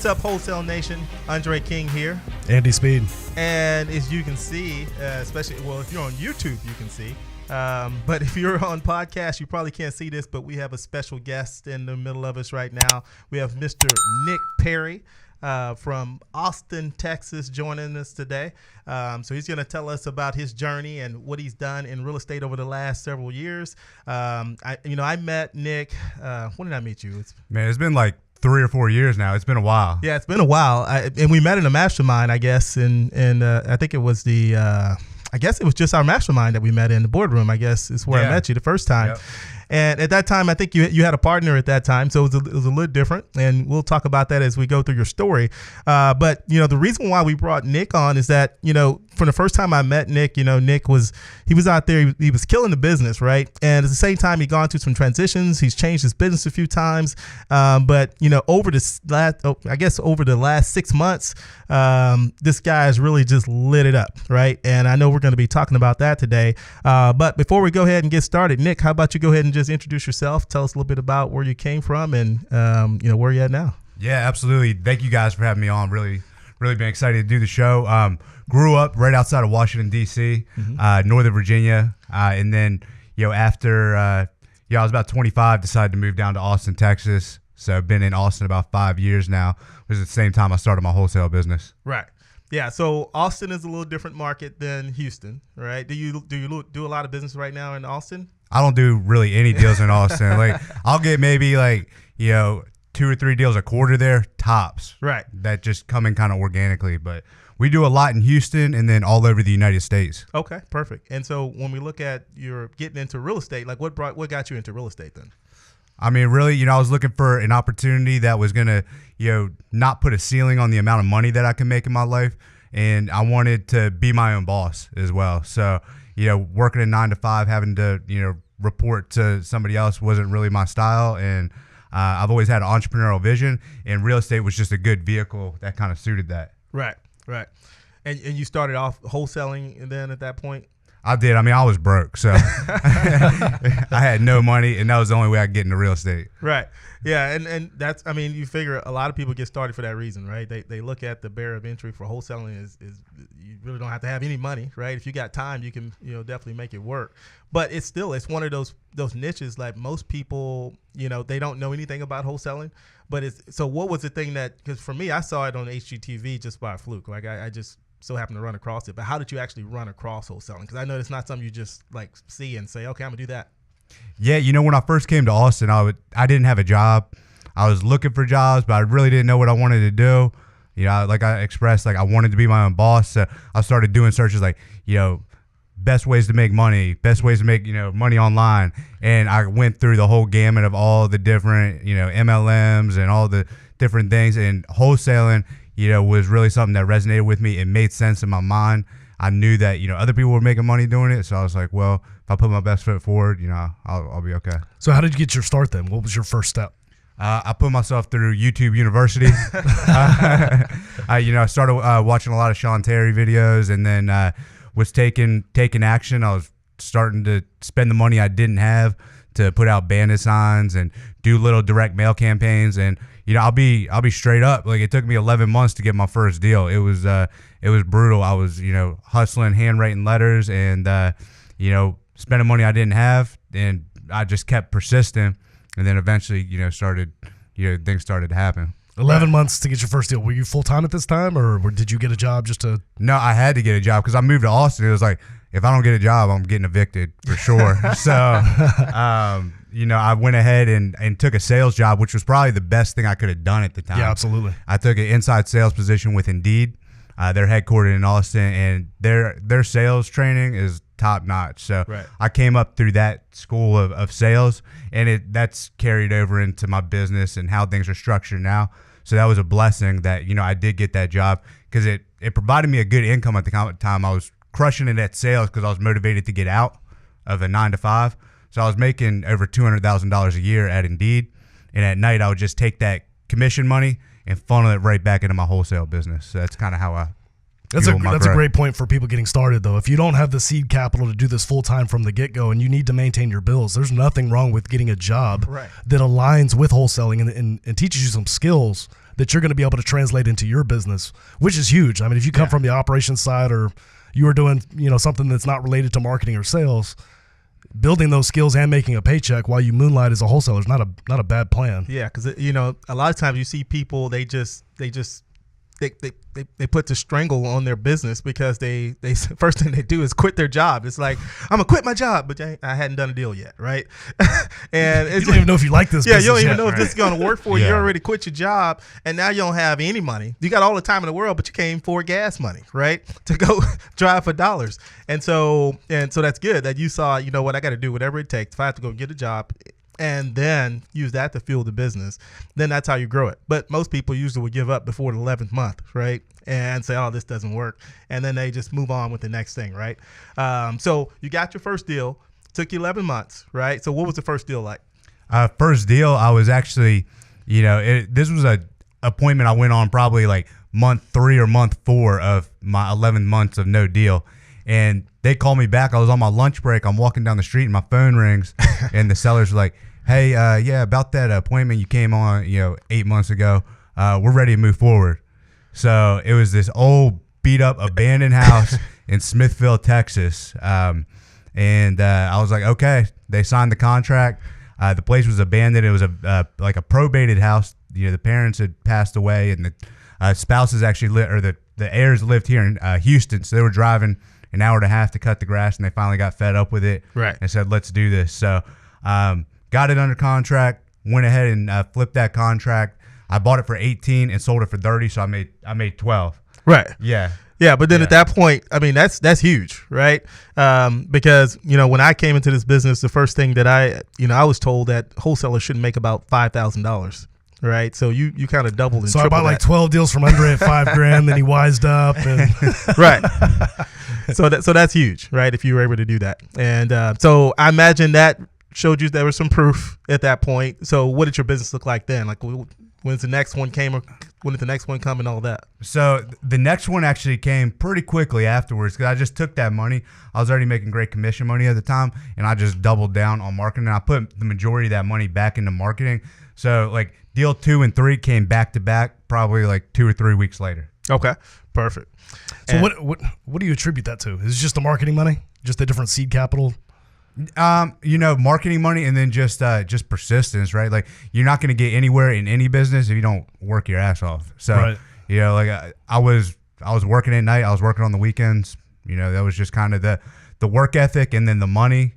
What's up, Wholesale Nation? Undrea King here. Andy Speed. And as you can see, especially, well, if you're on YouTube, you can see. But if you're on podcast, you probably can't see this, but we have a special guest in the middle of us right now. We have Mr. Nick Perry from Austin, Texas, joining us today. So he's going to tell us about his journey and what he's done in real estate over the last several years. I met Nick. When did I meet you? It's been like 3 or 4 years now. It's been a while. Yeah, it's been a while. And we met in a mastermind, I guess. And I think it was I guess it was just our mastermind that we met in the boardroom, I guess is where I met you the first time. Yep. And at that time, I think you had a partner at that time, so it was a little different, and we'll talk about that as we go through your story. But, the reason why we brought Nick on is that, from the first time I met Nick, Nick was out there, he was killing the business, right? And at the same time, he'd gone through some transitions. He's changed his business a few times. But, over the last 6 months, this guy has really just lit it up, right? And I know we're going to be talking about that today. But before we go ahead and get started, Nick, how about you go ahead and just introduce yourself, tell us a little bit about where you came from and, where you're at now. Yeah, absolutely. Thank you guys for having me on. Really been excited to do the show. Grew up right outside of Washington, D.C., Northern Virginia. And then, after I was about 25, decided to move down to Austin, Texas. So I've been in Austin about 5 years now, which is at the same time I started my wholesale business. Right. Yeah, so Austin is a little different market than Houston, right? Do you do a lot of business right now in Austin? I don't do really any deals in Austin. Like I'll get maybe 2 or 3 deals a quarter there, tops. Right. That just come in kind of organically. But we do a lot in Houston and then all over the United States. Okay, perfect. And so when we look at your getting into real estate, what got you into real estate then? I mean, really, I was looking for an opportunity that was going to, not put a ceiling on the amount of money that I can make in my life. And I wanted to be my own boss as well. So, working a 9 to 5, having to, report to somebody else wasn't really my style. And I've always had an entrepreneurial vision, and real estate was just a good vehicle that kind of suited that. Right. And you started off wholesaling and then at that point? I did. I mean, I was broke, so I had no money, and that was the only way I could get into real estate. Right. Yeah, and that's, you figure a lot of people get started for that reason, right? They look at the barrier of entry for wholesaling is you really don't have to have any money, right? If you got time, you can definitely make it work. But it's one of those niches like most people, they don't know anything about wholesaling. But so what was the thing because for me, I saw it on HGTV just by a fluke. Like I just so happened to run across it. But how did you actually run across wholesaling? Because I know it's not something you just see and say, okay, I'm gonna do that. Yeah, when I first came to Austin, I didn't have a job. I was looking for jobs, but I really didn't know what I wanted to do. Like I expressed, I wanted to be my own boss. So I started doing searches best ways to make money, best ways to make, money online. And I went through the whole gamut of all the different, MLMs and all the different things. And wholesaling, was really something that resonated with me. It made sense in my mind. I knew that, other people were making money doing it. So I was like, well, if I put my best foot forward, I'll be okay. So how did you get your start then? What was your first step? I put myself through YouTube University. I started watching a lot of Sean Terry videos, and then was taking action. I was starting to spend the money I didn't have to put out bandit signs and do little direct mail campaigns. And I'll be straight up. Like it took me 11 months to get my first deal. It was brutal. I was hustling, handwriting letters, and spending money I didn't have, and I just kept persisting. And then eventually, things started to happen. 11 months to get your first deal. Were you full-time at this time, or did you get a job just to? No, I had to get a job because I moved to Austin. It was like, if I don't get a job, I'm getting evicted for sure. So, I went ahead and took a sales job, which was probably the best thing I could have done at the time. Yeah, absolutely. I took an inside sales position with Indeed. They're headquartered in Austin, and their sales training is top notch. So I came up through that school of sales, and that's carried over into my business and how things are structured now. So that was a blessing that, I did get that job because it provided me a good income at the time. I was crushing it at sales because I was motivated to get out of a 9 to 5. So I was making over $200,000 a year at Indeed. And at night, I would just take that commission money and funnel it right back into my wholesale business. So that's kind of how I That's a great point for people getting started, though. If you don't have the seed capital to do this full-time from the get-go and you need to maintain your bills, there's nothing wrong with getting a job that aligns with wholesaling and teaches you some skills that you're going to be able to translate into your business, which is huge. I mean, if you come from the operations side, or you are doing, something that's not related to marketing or sales, building those skills and making a paycheck while you moonlight as a wholesaler is not a bad plan. Yeah, because a lot of times you see people, they put the strangle on their business because they first thing they do is quit their job. It's like, I'm gonna quit my job, but I hadn't done a deal yet, right? And you don't even know if you like this. Yeah, you don't even know if this is gonna work for you. You already quit your job, and now you don't have any money. You got all the time in the world, but you can't afford gas money, right? To go drive for dollars. And so that's good that you saw. You know what? I got to do whatever it takes. If I have to go get a job, and then use that to fuel the business, then that's how you grow it. But most people usually would give up before the 11th month, right? And say, oh, this doesn't work. And then they just move on with the next thing, right? So you got your first deal, took you 11 months, right? So what was the first deal like? First deal, I was actually, this was a appointment I went on probably like month 3 or month 4 of my 11 months of no deal. And they called me back. I was on my lunch break. I'm walking down the street and my phone rings and the seller's like, hey, yeah, about that appointment you came on, 8 months ago. We're ready to move forward. So it was this old beat up abandoned house in Smithville, Texas. And I was like, okay. They signed the contract. The place was abandoned. It was like a probated house. The parents had passed away, and the spouses actually the heirs lived here in Houston. So they were driving an hour and a half to cut the grass, and they finally got fed up with it, right? And said, let's do this. So got it under contract, went ahead and flipped that contract. I bought it for 18 and sold it for 30, so I made 12. Right. Yeah. Yeah, but then at that point, I mean, that's huge, right? Because, when I came into this business, the first thing that I was told that wholesalers shouldn't make about $5,000. Right, so you kind of doubled and so tripled. I bought like 12 deals from Undrea at $5,000, then he wised up, and right. So that's huge, right? If you were able to do that, and so I imagine that showed you there was some proof at that point. So what did your business look like then? Like when's the next one came, or when did the next one come, and all that? So the next one actually came pretty quickly afterwards, because I just took that money. I was already making great commission money at the time, and I just doubled down on marketing. I put the majority of that money back into marketing. So like deal 2 and 3 came back to back, probably like 2 or 3 weeks later. Okay, perfect. So what do you attribute that to? Is it just the marketing money, just the different seed capital? Marketing money, and then just persistence, right? Like you're not going to get anywhere in any business if you don't work your ass off. So right. Like I was working at night, I was working on the weekends. That was just kind of the work ethic, and then the money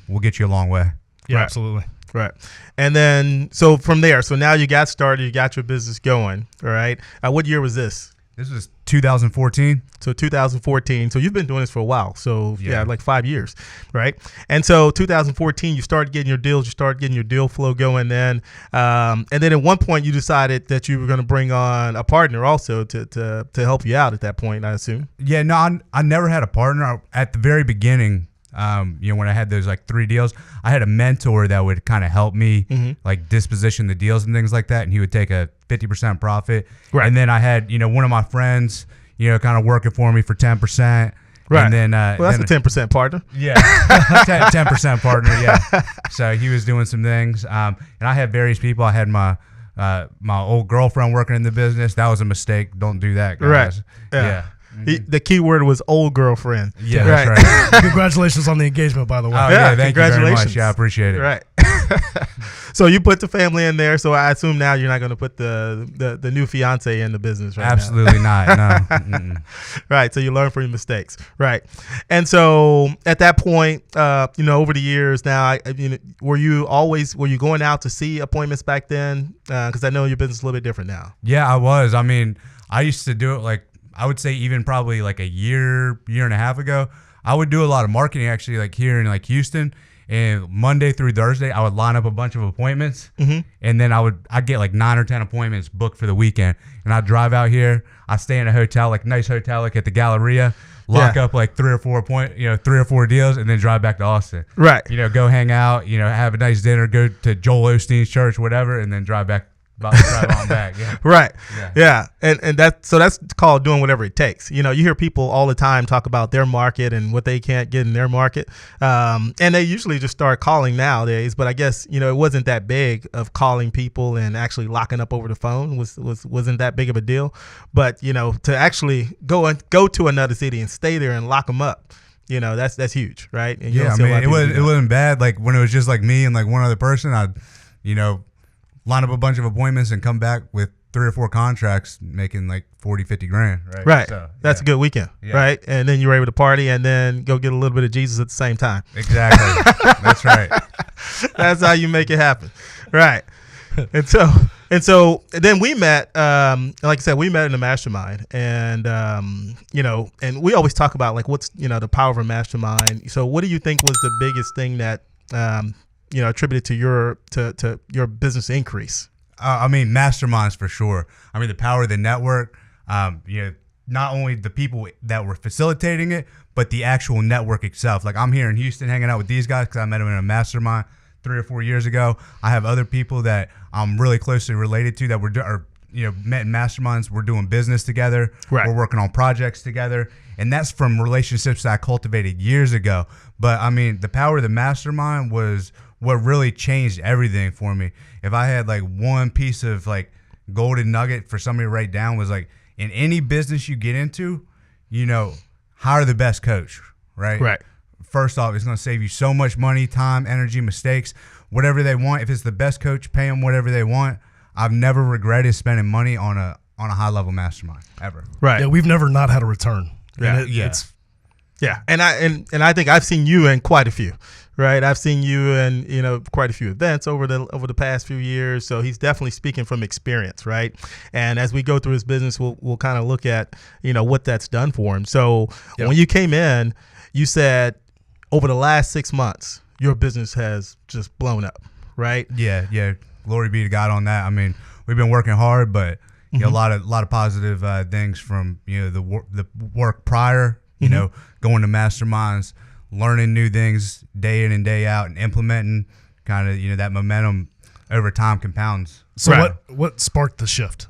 will get you a long way. Yeah, right. Absolutely. Right. And then, so from there, so now you got started, you got your business going. All right. What year was this? This was 2014. So 2014. So you've been doing this for a while. So yeah, like 5 years. Right. And so 2014, you started getting your deals, you started getting your deal flow going then. And then at one point you decided that you were going to bring on a partner also to help you out at that point, I assume. Yeah, no, I never had a partner at the very beginning. When I had those like 3 deals, I had a mentor that would kind of help me like disposition the deals and things like that. And he would take a 50% profit. Right. And then I had, one of my friends, kind of working for me for 10%. Right. And then, well, that's a 10% partner. Yeah. 10% partner. Yeah. So he was doing some things. And I had various people. I had my old girlfriend working in the business. That was a mistake. Don't do that, guys. Right. Yeah. The key word was old girlfriend. Yeah, right. That's right. Congratulations on the engagement, by the way. Oh, yeah, thank you very much. Yeah, I appreciate it. Right. So you put the family in there. So I assume now you're not going to put the new fiance in the business, right? Absolutely not. No. Right. So you learn from your mistakes. Right. And so at that point, over the years now, were you going out to see appointments back then? Because I know your business is a little bit different now. Yeah, I was. I mean, I used to do it like, I would say even probably like a year and a half ago. I would do a lot of marketing actually, like here in like Houston, and Monday through Thursday I would line up a bunch of appointments, and then I'd get like 9 or 10 appointments booked for the weekend, and I'd drive out here. I stay in a hotel, like nice hotel, like at the Galleria, lock up like 3 or 4 deals, and then drive back to Austin. Right. Go hang out, have a nice dinner, go to Joel Osteen's church, whatever, and then drive back about to travel on back. Yeah. Right. Yeah. And that's called doing whatever it takes. You hear people all the time talk about their market and what they can't get in their market. And they usually just start calling nowadays. But I guess, it wasn't that big of calling people and actually locking up over the phone wasn't that big of a deal. But, to actually go to another city and stay there and lock them up, that's huge, right? And yeah, I mean, it wasn't bad. Like when it was just like me and like one other person, I'd, line up a bunch of appointments and come back with 3 or 4 contracts making like 40, 50 grand, right? Right. So, that's a good weekend, right? And then you were able to party and then go get a little bit of Jesus at the same time. Exactly. That's right. That's how you make it happen. Right. And so then we met, like I said, we met in the mastermind and, and we always talk about like, what's, the power of a mastermind. So what do you think was the biggest thing that, attributed to your business increase? I mean, masterminds for sure. I mean, the power of the network, not only the people that were facilitating it, but the actual network itself. Like I'm here in Houston hanging out with these guys because I met them in a mastermind 3 or 4 years ago. I have other people that I'm really closely related to that met in masterminds. We're doing business together. Right. We're working on projects together. And that's from relationships that I cultivated years ago. But I mean, the power of the mastermind was what really changed everything for me. If I had like one piece of like golden nugget for somebody to write down was like, in any business you get into, hire the best coach, right? Right. First off, it's going to save you so much money, time, energy, mistakes, whatever they want. If it's the best coach, pay them whatever they want. I've never regretted spending money on a high level mastermind ever. Right. Yeah, we've never not had a return. Yeah. And I think I've seen you in quite a few. Right, I've seen you in quite a few events over the past few years. So he's definitely speaking from experience, right? And as we go through his business, we'll kind of look at what that's done for him. So when you came in, you said over the last 6 months, your business has just blown up, right? Yeah. Glory be to God on that. I mean, we've been working hard, but a lot of positive things from the work prior. Going to masterminds, learning new things day in and day out, and implementing kind of that momentum over time compounds. So what sparked the shift?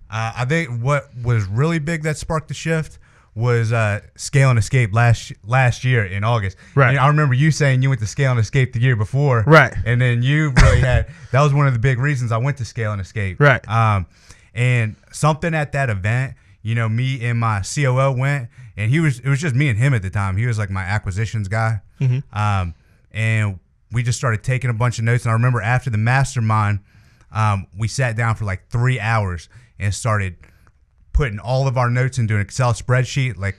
I think what was really big that sparked the shift was Scale and Escape last year in August. Right. I remember you saying you went to Scale and Escape the year before. Right. And then you really that was one of the big reasons I went to Scale and Escape. Right. And something at that event, me and my COO went, and it was just me and him at the time. He was like my acquisitions guy. And we just started taking a bunch of notes. And I remember after the mastermind, we sat down for like 3 hours and started putting all of our notes into an Excel spreadsheet, like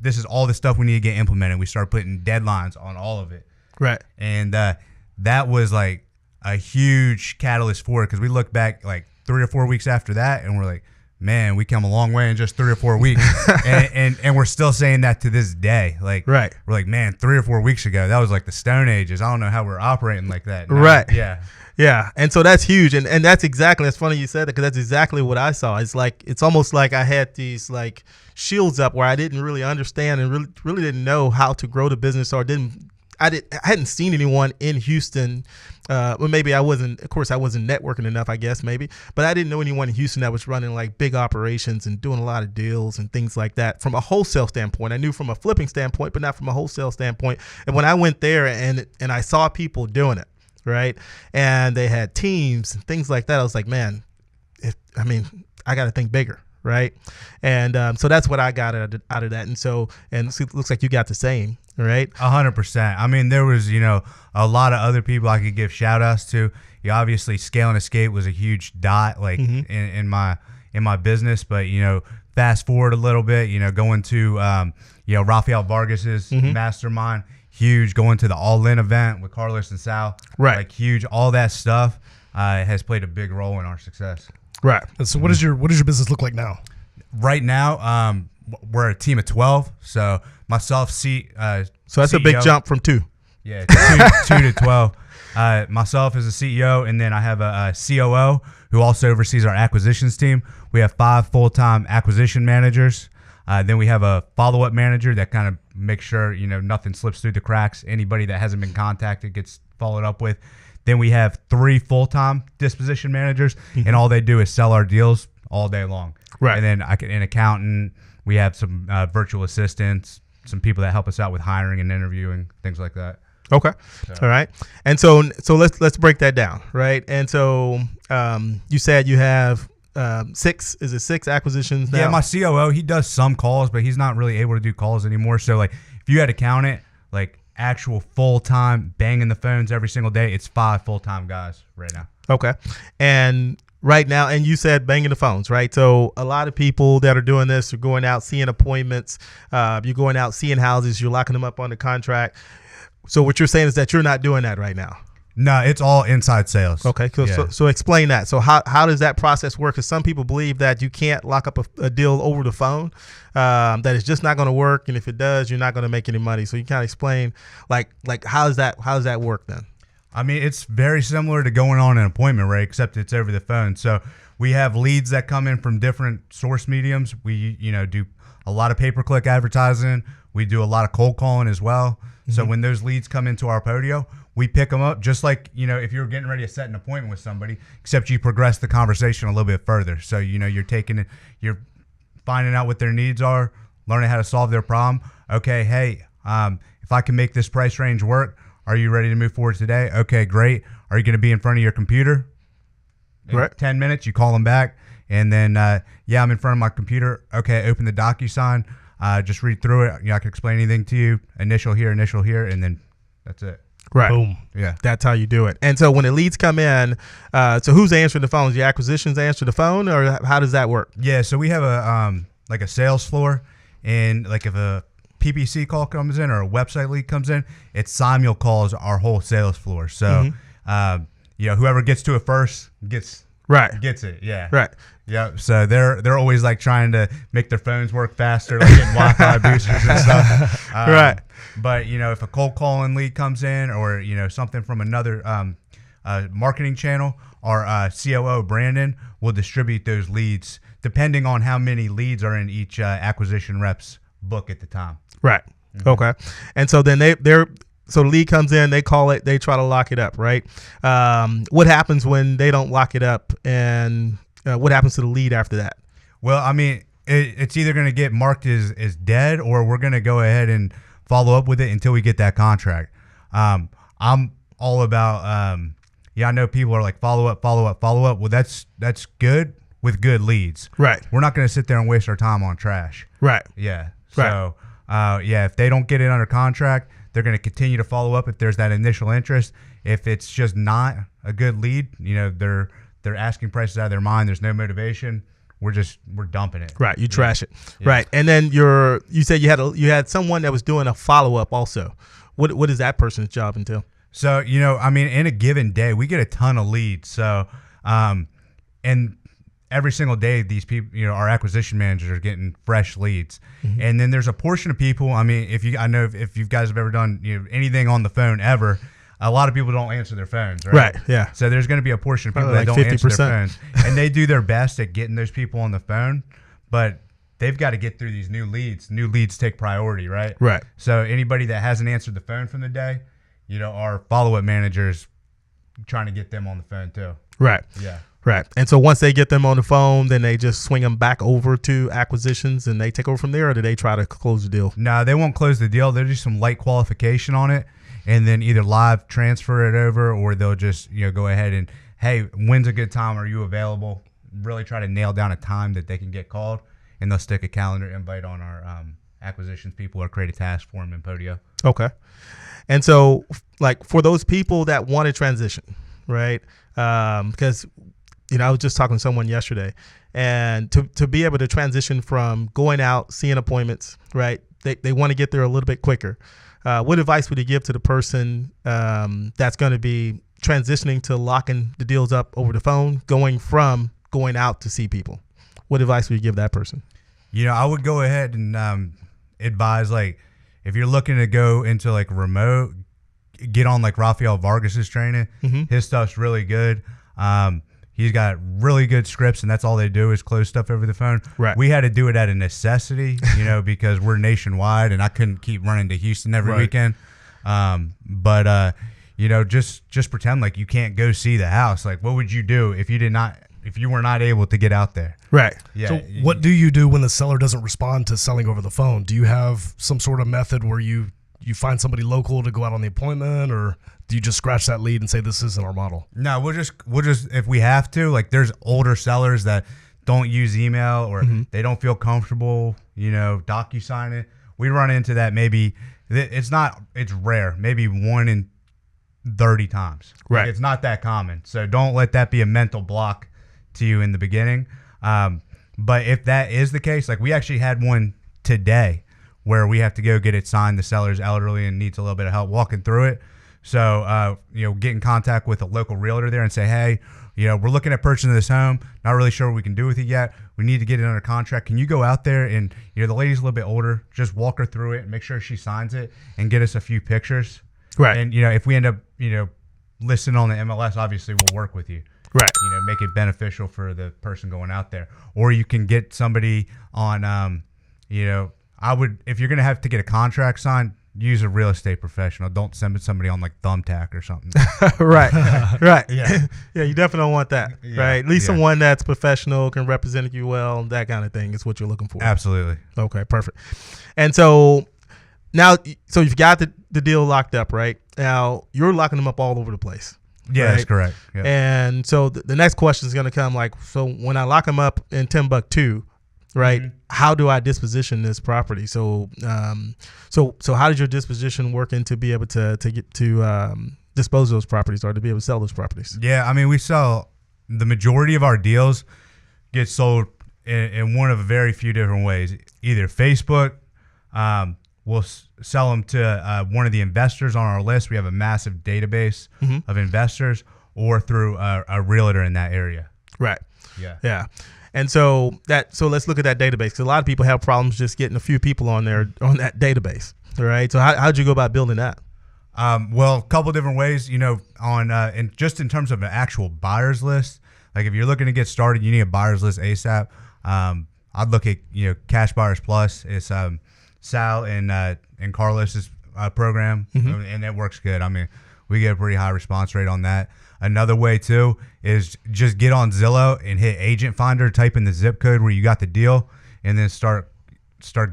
this is all the stuff we need to get implemented. We started putting deadlines on all of it. Right. And that was like a huge catalyst for it, because we look back like 3 or 4 weeks after that and we're like, man, we come a long way in just 3 or 4 weeks. and we're still saying that to this day. Like, right. We're like, man, 3 or 4 weeks ago, that was like the Stone Ages. I don't know how we're operating like that now. Right. Yeah. Yeah. And so that's huge. And that's funny you said that, because that's exactly what I saw. It's almost like I had these like shields up where I didn't really understand and really didn't know how to grow the business, or I hadn't seen anyone in Houston. Well, maybe I wasn't networking enough, I guess, maybe. But I didn't know anyone in Houston that was running like big operations and doing a lot of deals and things like that from a wholesale standpoint. I knew from a flipping standpoint, but not from a wholesale standpoint. And when I went there and I saw people doing it, right, and they had teams and things like that, I was like, man, I got to think bigger. Right. And so that's what I got out of that. And it looks like you got the same. Right. 100%. I mean, there was, a lot of other people I could give shout outs to. Obviously, Scale and Escape was a huge dot like in my business. But, fast forward a little bit, going to, Rafael Vargas's mastermind, huge, going to the All In event with Carlos and Sal. Right. Like huge. All that stuff has played a big role in our success. Right. So what does your business look like now? Right now, we're a team of 12. So myself, so that's CEO, a big jump from 2. Yeah, 2 to 12. Myself as a CEO, and then I have a COO who also oversees our acquisitions team. We have 5 full-time acquisition managers. Then we have a follow-up manager that kind of makes sure nothing slips through the cracks. Anybody that hasn't been contacted gets followed up with. Then we have 3 full-time disposition managers, and all they do is sell our deals all day long. Right. And then an accountant. We have some virtual assistants, some people that help us out with hiring and interviewing, things like that. Okay. So. All right. And so let's break that down, right? And so you said you have 6 acquisitions now? Yeah, my COO, he does some calls, but he's not really able to do calls anymore. So like if you had to count it, like actual full-time banging the phones every single day, it's 5 full-time guys right now. Okay. And right now, and you said banging the phones, right? So a lot of people that are doing this are going out, seeing appointments. You're going out, seeing houses. You're locking them up on the contract. So what you're saying is that you're not doing that right now. No, it's all inside sales. Okay, so explain that. So how does that process work? Because some people believe that you can't lock up a deal over the phone, that it's just not going to work, and if it does, you're not going to make any money. So you kind of explain, like how does that work then? I mean, it's very similar to going on an appointment, right? Except it's over the phone. So we have leads that come in from different source mediums. We do a lot of pay-per-click advertising. We do a lot of cold calling as well. Mm-hmm. So when those leads come into our podio, we pick them up just like, if you're getting ready to set an appointment with somebody, except you progress the conversation a little bit further. So, you're finding out what their needs are, learning how to solve their problem. Okay, hey, if I can make this price range work, are you ready to move forward today? Okay, great. Are you going to be in front of your computer? In 10 minutes, you call them back. And then, I'm in front of my computer. Okay, open the DocuSign. Just read through it. I can explain anything to you. Initial here, and then that's it. Right. Boom. Yeah. That's how you do it. And so when the leads come in, so who's answering the phones? The acquisitions answer the phone, or how does that work? Yeah. So we have a sales floor, and like if a PPC call comes in or a website lead comes in, Samuel calls our whole sales floor. So, whoever gets to it first gets it. Yeah. Right. Yeah. So they're always like trying to make their phones work faster, like getting Wi-Fi boosters and stuff. Right. But if a cold calling lead comes in, or something from another marketing channel, our COO Brandon will distribute those leads depending on how many leads are in each acquisition rep's book at the time. Right. Mm-hmm. Okay. And so then so the lead comes in, they call it, they try to lock it up, right? What happens when they don't lock it up, and what happens to the lead after that? Well, I mean, it's either going to get marked as dead, or we're going to go ahead and follow up with it until we get that contract. I'm all about, I know people are like follow up. Well, that's good with good leads. Right. We're not going to sit there and waste our time on trash. Right. Yeah. Right. So, if they don't get it under contract, they're going to continue to follow up if there's that initial interest. If it's just not a good lead, they're asking prices out of their mind. There's no motivation. We're dumping it. Right. You trash it. Yeah. Right. And then you said you had someone that was doing a follow up also. What is that person's job entail? So, in a given day, we get a ton of leads. So, and every single day, these people, our acquisition managers are getting fresh leads. Mm-hmm. And then there's a portion of people. I mean, if you guys have ever done anything on the phone ever, a lot of people don't answer their phones, right? Right. Yeah. So there's going to be a portion of people that don't 50%. Answer their phones, and they do their best at getting those people on the phone, but they've got to get through these new leads. New leads take priority, right? Right. So anybody that hasn't answered the phone from the day, our follow-up managers trying to get them on the phone too. Right. Yeah. Right. And so once they get them on the phone, then they just swing them back over to acquisitions and they take over from there, or do they try to close the deal? No, they won't close the deal. They'll do some light qualification on it, and then either live transfer it over, or they'll just go ahead and, hey, when's a good time? Are you available? Really try to nail down a time that they can get called, and they'll stick a calendar invite on our acquisitions people, or create a task for them in Podio. Okay. And so, like, for those people that want to transition, right? Because I was just talking to someone yesterday, and to be able to transition from going out, seeing appointments, right? They want to get there a little bit quicker. What advice would you give to the person that's going to be transitioning to locking the deals up over the phone, going from going out to see people? What advice would you give that person? I would go ahead and advise, like, if you're looking to go into like remote, get on like Rafael Vargas's training. Mm-hmm. His stuff's really good. He's got really good scripts, and that's all they do is close stuff over the phone. Right. We had to do it out of necessity, because we're nationwide, and I couldn't keep running to Houston every weekend. But just pretend like you can't go see the house. Like, what would you do if you were not able to get out there? Right. Yeah. So what do you do when the seller doesn't respond to selling over the phone? Do you have some sort of method where you find somebody local to go out on the appointment, or do you just scratch that lead and say this isn't our model? No, we'll just if we have to, like there's older sellers that don't use email or they don't feel comfortable, DocuSign it. We run into that maybe it's rare, maybe 1 in 30 times. Right. Like, it's not that common. So don't let that be a mental block to you in the beginning. But if that is the case, like we actually had one today where we have to go get it signed. The seller's elderly and needs a little bit of help walking through it. So, get in contact with a local realtor there and say, hey, we're looking at purchasing this home. Not really sure what we can do with it yet. We need to get it under contract. Can you go out there and, the lady's a little bit older, just walk her through it and make sure she signs it and get us a few pictures. Right. And, if we end up, listing on the MLS, obviously we'll work with you. Right. Make it beneficial for the person going out there. Or you can get somebody on, if you're going to have to get a contract signed, use a real estate professional. Don't send somebody on like Thumbtack or something. Right. Right. Yeah. Yeah, you definitely don't want that. Yeah. Right. At least someone that's professional, can represent you well, that kind of thing is what you're looking for. Absolutely. Okay, perfect. And so now, you've got the deal locked up, right? Now you're locking them up all over the place. Yeah, right? That's correct. Yeah. And so the next question is going to come like, so when I lock them up in Timbuktu, right? Mm-hmm. How do I disposition this property? So how does your disposition work into be able to get to dispose of those properties or to be able to sell those properties? Yeah, I mean, we sell the majority of our deals get sold in one of a very few different ways. Either Facebook, we'll sell them to one of the investors on our list. We have a massive database of investors, or through a realtor in that area. Right. Yeah. Yeah. And so let's look at that database, because a lot of people have problems just getting a few people on that database. All right. So how'd you go about building that? Well, a couple different ways, and just in terms of an actual buyer's list, like if you're looking to get started, you need a buyer's list ASAP. I'd look at, Cash Buyers Plus. It's Sal and Carlos's program, and it works good. I mean, we get a pretty high response rate on that. Another way too is just get on Zillow and hit Agent Finder, type in the zip code where you got the deal, and then start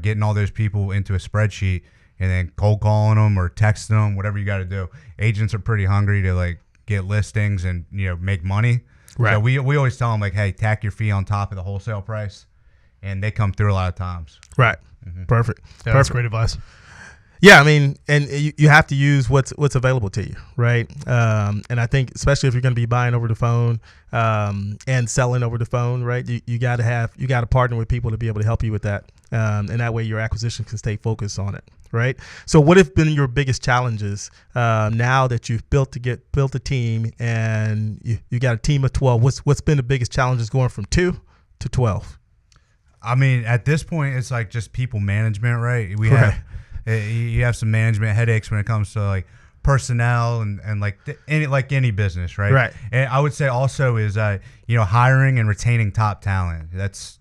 getting all those people into a spreadsheet, and then cold calling them or texting them, whatever you got to do. Agents are pretty hungry to like get listings and make money. Right. So we always tell them like, hey, tack your fee on top of the wholesale price, and they come through a lot of times. Right. Perfect. Yeah, that's great advice. Yeah, I mean, and you have to use what's available to you, right? And I think especially if you're going to be buying over the phone and selling over the phone, right? You got to partner with people to be able to help you with that, and that way your acquisition can stay focused on it, right? So, what have been your biggest challenges now that you've built a team and you got a team of 12? What's been the biggest challenges going from 2 to 12? I mean, at this point, it's like just people management, right? You have some management headaches when it comes to like personnel and like any business, right? Right. And I would say also is hiring and retaining top talent. That's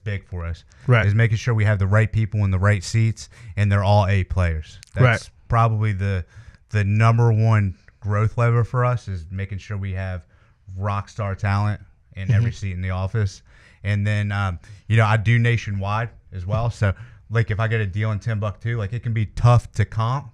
big for us. Right. Is making sure we have the right people in the right seats and they're all A players. That's probably the number one growth lever for us, is making sure we have Rockstar talent in every seat in the office. And then I do nationwide as well. So like if I get a deal in Timbuktu, like it can be tough to comp,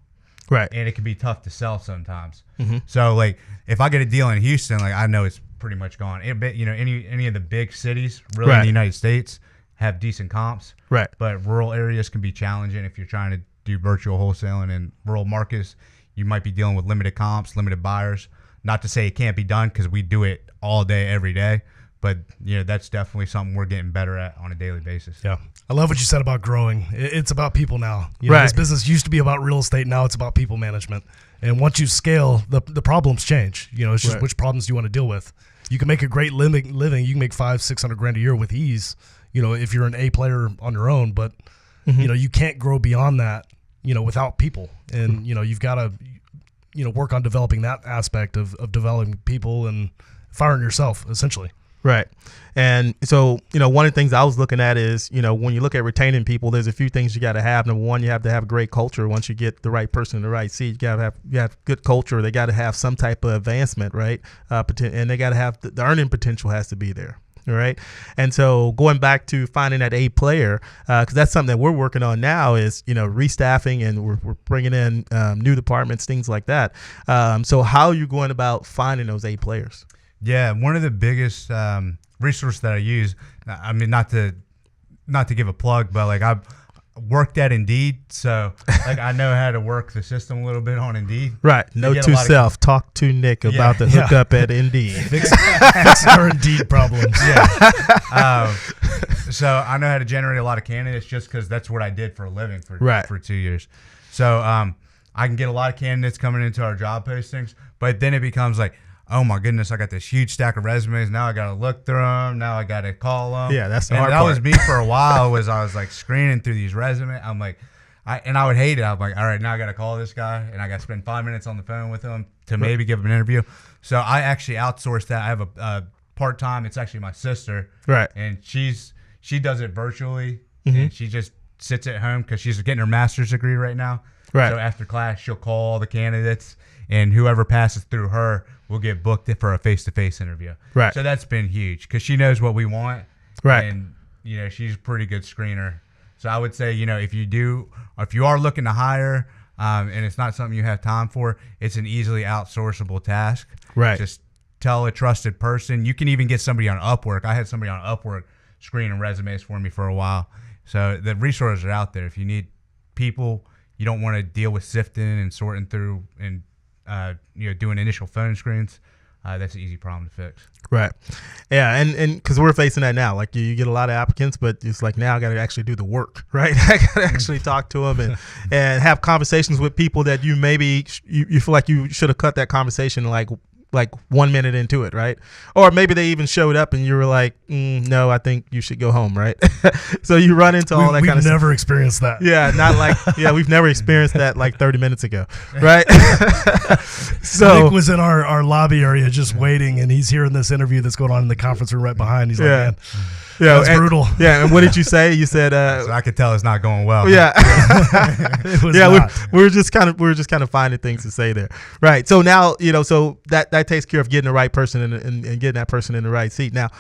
right? And it can be tough to sell sometimes. So like if I get a deal in Houston, like I know it's pretty much gone. Any of the big cities really in the United States have decent comps, right? But rural areas can be challenging if you're trying to do virtual wholesaling. In rural markets, you might be dealing with limited comps, limited buyers. Not to say it can't be done, because we do it all day, every day. But that's definitely something we're getting better at on a daily basis. Yeah, I love what you said about growing. It's about people now. This business used to be about real estate. Now it's about people management. And once you scale, the problems change. It's just which problems do you want to deal with. You can make a great living. You can make $500,000-$600,000 a year with ease. If you're an A player on your own. But you can't grow beyond that. Without people. And you've got to work on developing that aspect of developing people and firing yourself essentially. Right. And so, one of the things I was looking at is, when you look at retaining people, there's a few things you got to have. Number one, you have to have a great culture. Once you get the right person in the right seat, you have good culture. They got to have some type of advancement, right? And they got to have the earning potential has to be there. All right. And so going back to finding that A player, because that's something that we're working on now is, restaffing, and we're bringing in new departments, things like that. So how are you going about finding those A players? Yeah, one of the biggest resources that I use, I mean, not to give a plug, but like I've worked at Indeed, so like I know how to work the system a little bit on Indeed. Right. Note to self, talk to Nick about the hookup at Indeed. Fix our Indeed problems. Yeah. So I know how to generate a lot of candidates just because that's what I did for a living for 2 years. So I can get a lot of candidates coming into our job postings, but then it becomes like, oh my goodness, I got this huge stack of resumes. Now I got to look through them. Now I got to call them. Yeah, that's the hard part. That was me for a while. I was like screening through these resumes. I'm like, I would hate it. I'm like, all right, now I got to call this guy, and I got to spend 5 minutes on the phone with him to maybe give him an interview. So I actually outsourced that. I have a part-time. It's actually my sister. Right. And she does it virtually, and she just sits at home because she's getting her master's degree right now. Right. So after class, she'll call all the candidates, and whoever passes through her will get booked for a face-to-face interview. Right. So that's been huge because she knows what we want. Right. And, she's a pretty good screener. So I would say, if you are looking to hire and it's not something you have time for, it's an easily outsourceable task. Right. Just tell a trusted person. You can even get somebody on Upwork. I had somebody on Upwork screening resumes for me for a while. So the resources are out there. If you need people, you don't want to deal with sifting and sorting through and doing initial phone screens, that's an easy problem to fix. Right. Yeah, and because we're facing that now. Like you get a lot of applicants, but it's like now I got to actually do the work, right? I got to actually talk to them and have conversations with people that you maybe you feel like you should have cut that conversation like 1 minute into it, right? Or maybe they even showed up and you were like, no, I think you should go home, right? So you run into all that kind of stuff. We've never experienced that. Yeah, not like, we've never experienced that like 30 minutes ago, right? So Nick was in our lobby area just waiting, and he's hearing this interview that's going on in the conference room right behind. He's like, man, that's brutal. Yeah, and what did you say? You said, so I could tell it's not going well. Yeah. It was not. we were just kind of finding things to say there. Right. So now, so that takes care of getting the right person and getting that person in the right seat. Now,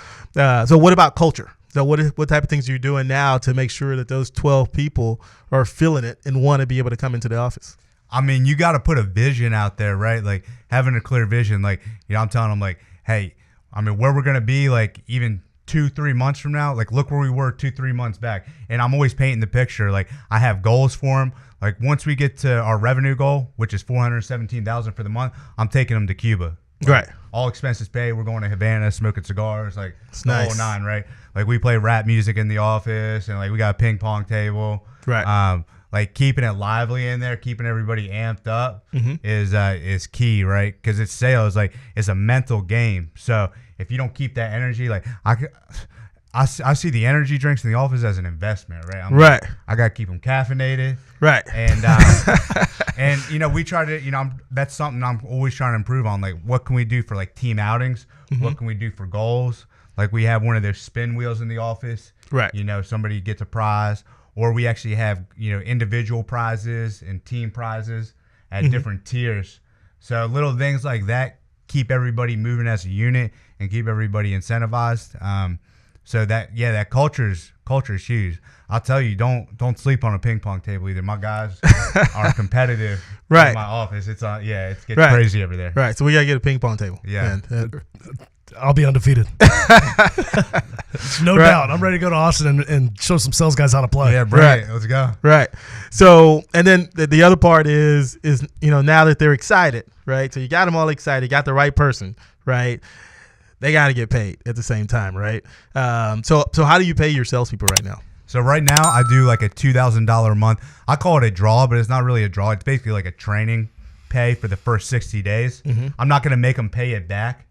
so what about culture? So what type of things are you doing now to make sure that those 12 people are feeling it and want to be able to come into the office? I mean, you got to put a vision out there, right? Like having a clear vision. Like, I'm telling them like, hey, I mean, where we're going to be like even 2-3 months from now, like look where we were 2-3 months back. And I'm always painting the picture. Like I have goals for them. Like once we get to our revenue goal, which is $417,000 for the month, I'm taking them to Cuba. Right. All expenses paid. We're going to Havana, smoking cigars, like it's the nice. whole nine, right? Like we play rap music in the office, and like we got a ping pong table. Right. Like keeping it lively in there, keeping everybody amped up is key, right? Because it's sales, like it's a mental game. So if you don't keep that energy, like I see the energy drinks in the office as an investment, right? Right. Like, I got to keep them caffeinated. Right. And and we try to, that's something I'm always trying to improve on. Like, what can we do for like team outings? What can we do for goals? Like we have one of those spin wheels in the office. Right. Somebody gets a prize, or we actually have individual prizes and team prizes at different tiers. So little things like that keep everybody moving as a unit and keep everybody incentivized. So that culture is huge. I'll tell you, don't sleep on a ping pong table either. My guys are competitive. Right. In my office, it's it gets crazy over there. Right. So we gotta get a ping pong table. Yeah. I'll be undefeated. No doubt. I'm ready to go to Austin and show some sales guys how to play. Yeah, right. Let's go. Right. So, and then the other part is now that they're excited, right? So you got them all excited, got the right person, right? They got to get paid at the same time, right? So how do you pay your salespeople right now? So right now I do like a $2,000 a month. I call it a draw, but it's not really a draw. It's basically like a training pay for the first 60 days. I'm not going to make them pay it back.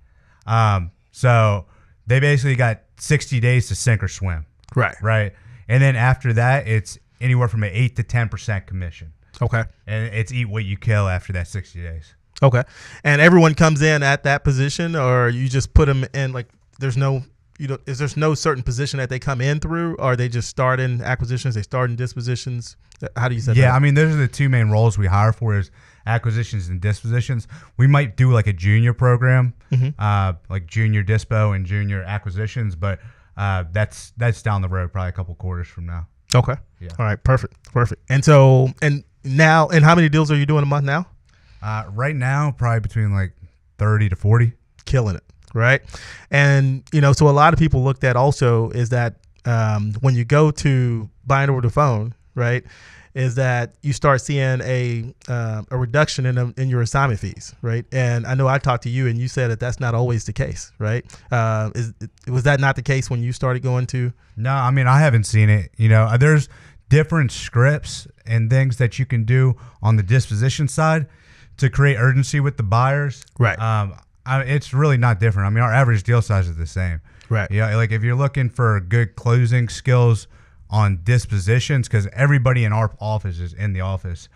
So they basically got 60 days to sink or swim. Right. Right. And then after that, it's anywhere from an 8 to 10% commission. Okay. And it's eat what you kill after that 60 days. Okay. And everyone comes in at that position, or you just put them in, like there's no is there's no certain position that they come in through, or are they just start in acquisitions, they start in dispositions? How do you set that? Yeah, I mean, those are the two main roles we hire for is acquisitions and dispositions. We might do like a junior program, like junior dispo and junior acquisitions, but that's down the road, probably a couple quarters from now. Okay. Yeah. All right. Perfect. And so, and how many deals are you doing a month now? Right now, probably between like 30 to 40. Killing it. Right. And, so a lot of people looked at also is that when you go to buying over the phone, right, is that you start seeing a reduction in your assignment fees, right? And I know I talked to you and you said that that's not always the case, right? Was that not the case when you started going to? No, I mean, I haven't seen it. There's different scripts and things that you can do on the disposition side to create urgency with the buyers. Right. It's really not different. I mean, our average deal size is the same. Right. Yeah. Like if you're looking for good closing skills on dispositions, because everybody in our office is in the office.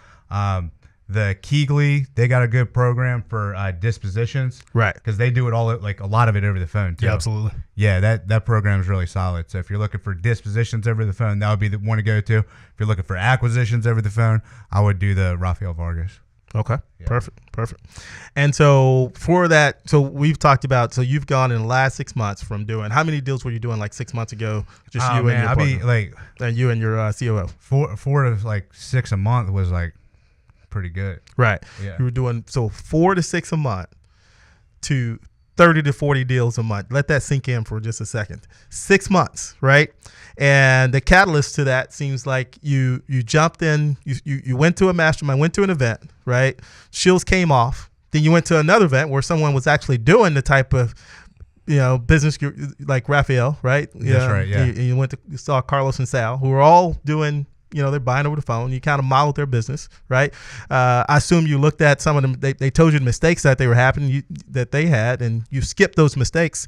The Keegley, they got a good program for dispositions. Right. Because they do it all, like a lot of it over the phone too. Yeah, absolutely. Yeah, that program is really solid. So if you're looking for dispositions over the phone, that would be the one to go to. If you're looking for acquisitions over the phone, I would do the Rafael Vargas. Okay. Yeah. Perfect. And so for that, so we've talked about, so you've gone in the last 6 months from doing, how many deals were you doing like 6 months ago? Just you and your partner? I'd be like, and you and your COO. 4 to like 6 a month was like pretty good. Right. Yeah. You were doing 4 to 6 a month to 30 to 40 deals a month. Let that sink in for just a second. 6 months, right? And the catalyst to that seems like you jumped in, you went to a mastermind, went to an event, right? Shields came off. Then you went to another event where someone was actually doing the type of, business like Rafael, right? That's right, yeah. You saw Carlos and Sal, who were all doing, they're buying over the phone. You kind of modeled their business, right? I assume you looked at some of them. They told you the mistakes that they were happening, that they had, and you skipped those mistakes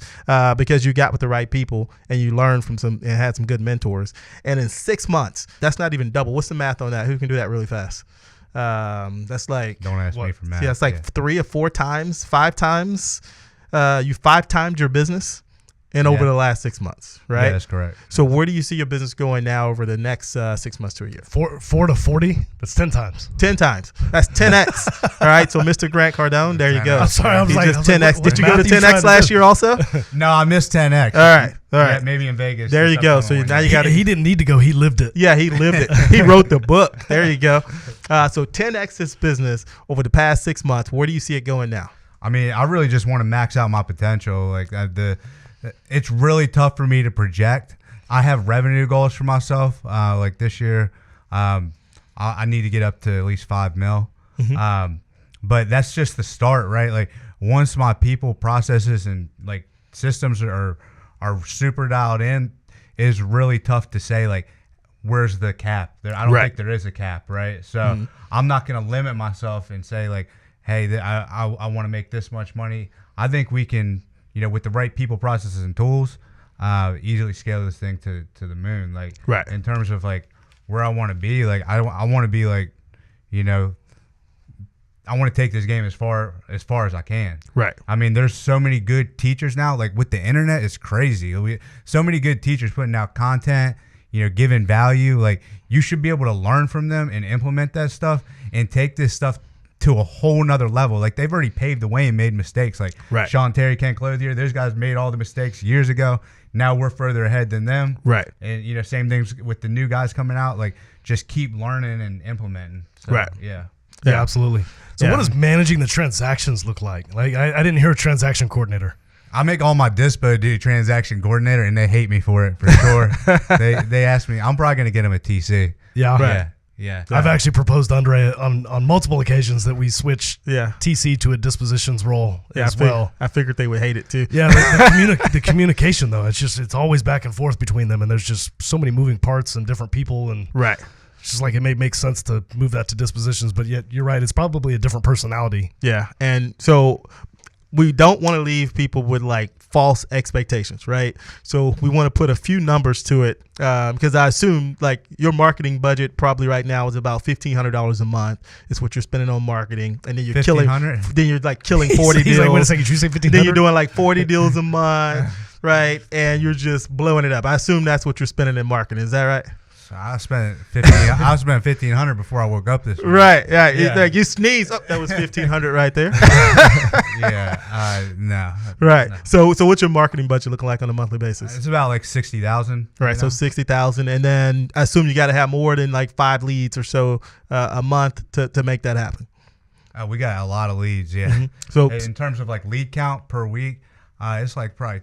because you got with the right people and you learned from and had some good mentors. And in 6 months, that's not even double. What's the math on that? Who can do that really fast? That's like, don't ask me for math. Yeah, it's like 3 or 4 times, 5 times. You 5 times your business. And over the last 6 months, right? Yeah, that's correct. So where do you see your business going now over the next 6 months to a year? 4 to 40. That's 10 times. 10 times. That's 10x. All right. So Mr. Grant Cardone, there you go. I'm sorry. I was like, 10x. Did you go to 10x last year also? No, I missed 10x. All right. Yeah, maybe in Vegas. There you go. So now you got. He didn't need to go. He lived it. Yeah, he lived it. He wrote the book. There you go. So 10x this business over the past 6 months. Where do you see it going now? I mean, I really just want to max out my potential. Like it's really tough for me to project. I have revenue goals for myself. Like this year, I need to get up to at least $5 million. Mm-hmm. But that's just the start, right? Like once my people, processes, and like systems are super dialed in, it is really tough to say like, where's the cap? I don't think there is a cap, right? So I'm not going to limit myself and say like, hey, I want to make this much money. I think we can, with the right people, processes, and tools, easily scale this thing to the moon. Like, in terms of like where I want to be, like I want to be like, I want to take this game as far as I can. Right. I mean, there's so many good teachers now. Like with the internet, it's crazy. So many good teachers putting out content, giving value. Like you should be able to learn from them and implement that stuff and take this stuff to a whole nother level. Like they've already paved the way and made mistakes. Like Sean Terry, Ken Clothier, those guys made all the mistakes years ago. Now we're further ahead than them. Right. And same things with the new guys coming out. Like just keep learning and implementing. So, yeah. Yeah, absolutely. So what does managing the transactions look like? Like I didn't hear a transaction coordinator. I make all my dispo do transaction coordinator, and they hate me for it for sure. They ask me. I'm probably gonna get them a TC. Yeah. Right. Yeah. I've actually proposed to Undrea on multiple occasions that we switch TC to a dispositions role as well. I figured they would hate it too. Yeah, the communication though, it's always back and forth between them, and there's just so many moving parts and different people, and it's just like it may make sense to move that to dispositions, but yet you're right, it's probably a different personality. Yeah, and so we don't want to leave people with like false expectations, right? So we want to put a few numbers to it because I assume like your marketing budget probably right now is about $1,500 a month. Is what you're spending on marketing, and then you're killing. Then you're like killing 40 deals. Like, wait a second, did you say $1,500? Then you're doing like 40 deals a month. right? And you're just blowing it up. I assume that's what you're spending in marketing. Is that right? So I spent $1,500 before I woke up this morning. Right. Yeah. Like you sneeze. Oh, that was $1,500 right there. No. Right. No. So what's your marketing budget looking like on a monthly basis? It's about like $60,000. Right. So $60,000, and then I assume you got to have more than like 5 leads or so a month to make that happen. We got a lot of leads. Yeah. Mm-hmm. So in terms of like lead count per week, it's like probably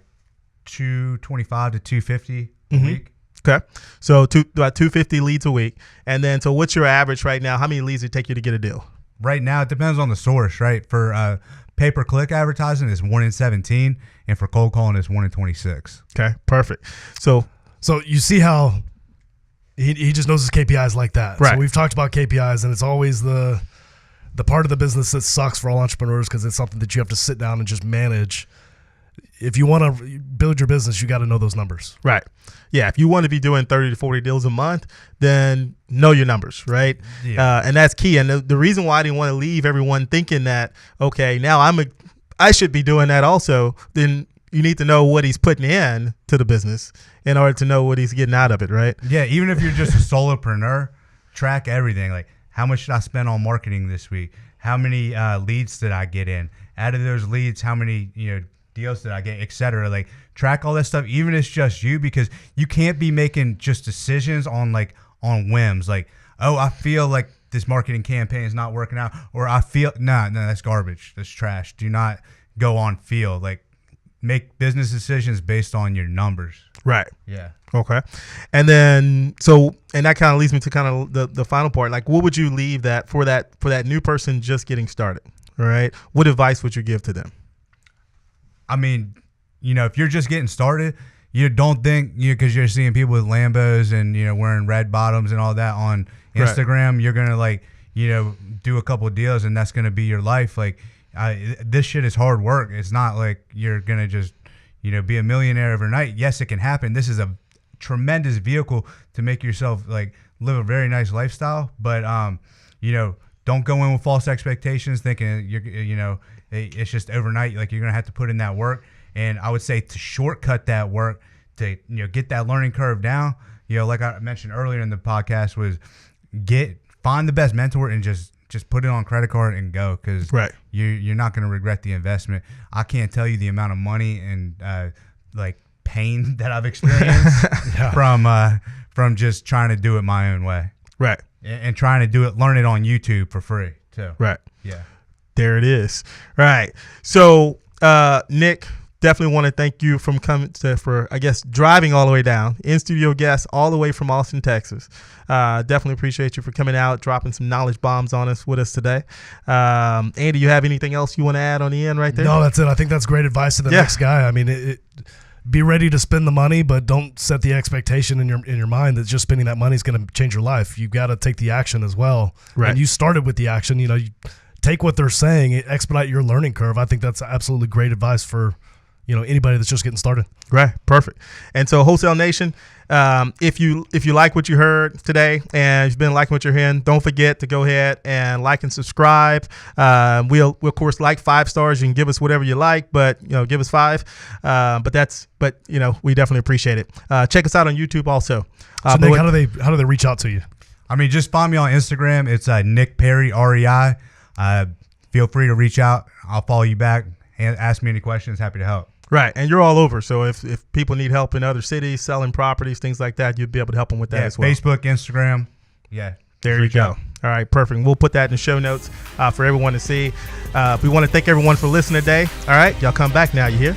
225 to 250 a week. Okay. So about 250 leads a week. And then, so what's your average right now? How many leads does it take you to get a deal? Right now, it depends on the source, right? For pay-per-click advertising, it's 1 in 17. And for cold calling, it's 1 in 26. Okay. Perfect. So you see how he just knows his KPIs like that. Right. So we've talked about KPIs, and it's always the part of the business that sucks for all entrepreneurs because it's something that you have to sit down and just manage. If you want to build your business, you got to know those numbers. Right. Yeah. If you want to be doing 30 to 40 deals a month, then know your numbers, right? Yeah. And that's key. And the reason why I didn't want to leave everyone thinking that, okay, now I should be doing that also, then you need to know what he's putting in to the business in order to know what he's getting out of it, right? Yeah. Even if you're just a solopreneur, track everything. Like, how much did I spend on marketing this week? How many leads did I get in? Out of those leads, how many, deals did I get, et cetera? Like, track all that stuff, even if it's just you, because you can't be making just decisions on whims. Like, oh, I feel like this marketing campaign is not working out, or I feel, no, that's garbage. That's trash. Do not go on feel. Like, make business decisions based on your numbers. Right. Yeah. Okay. And then, and that kind of leads me to kind of the final part. Like, what would you leave that for that new person just getting started? All right. What advice would you give to them? I mean, if you're just getting started, you don't think, because you're seeing people with Lambos and, wearing red bottoms and all that on Instagram, right, you're going to do a couple of deals and that's going to be your life. Like, this shit is hard work. It's not like you're going to just, be a millionaire overnight. Yes, it can happen. This is a tremendous vehicle to make yourself live a very nice lifestyle. But, don't go in with false expectations thinking it's just overnight. Like, you're going to have to put in that work. And I would say to shortcut that work, to, get that learning curve down, like I mentioned earlier in the podcast, was find the best mentor and just put it on credit card and go. Cause right, you're not going to regret the investment. I can't tell you the amount of money and, pain that I've experienced from just trying to do it my own way. Right. And trying to learn it on YouTube for free too. Right. Yeah. There it is. Right. So, Nick, definitely want to thank you for driving all the way down, in studio guest all the way from Austin, Texas. Definitely appreciate you for coming out, dropping some knowledge bombs on us with us today. Andy, you have anything else you want to add on the end right there? No, that's it. I think that's great advice to the next guy. I mean, be ready to spend the money, but don't set the expectation in your mind that just spending that money is going to change your life. You've got to take the action as well. Right. And you started with the action. You take what they're saying, expedite your learning curve. I think that's absolutely great advice for, anybody that's just getting started. Right. Perfect. And so, Wholesale Nation, if you like what you heard today and you've been liking what you're hearing, don't forget to go ahead and like and subscribe. We'll of course like 5 stars. You can give us whatever you like, but give us 5. But we definitely appreciate it. Check us out on YouTube also. So Nick, how do they reach out to you? I mean, just find me on Instagram. It's Nick Perry REI. Feel free to reach out. I'll follow you back and ask me any questions. Happy to help. Right. And you're all over. So if people need help in other cities, selling properties, things like that, you'd be able to help them with that as well. Facebook, Instagram. Yeah. There you go. All right. Perfect. We'll put that in the show notes for everyone to see. We want to thank everyone for listening today. All right. Y'all come back now. You hear?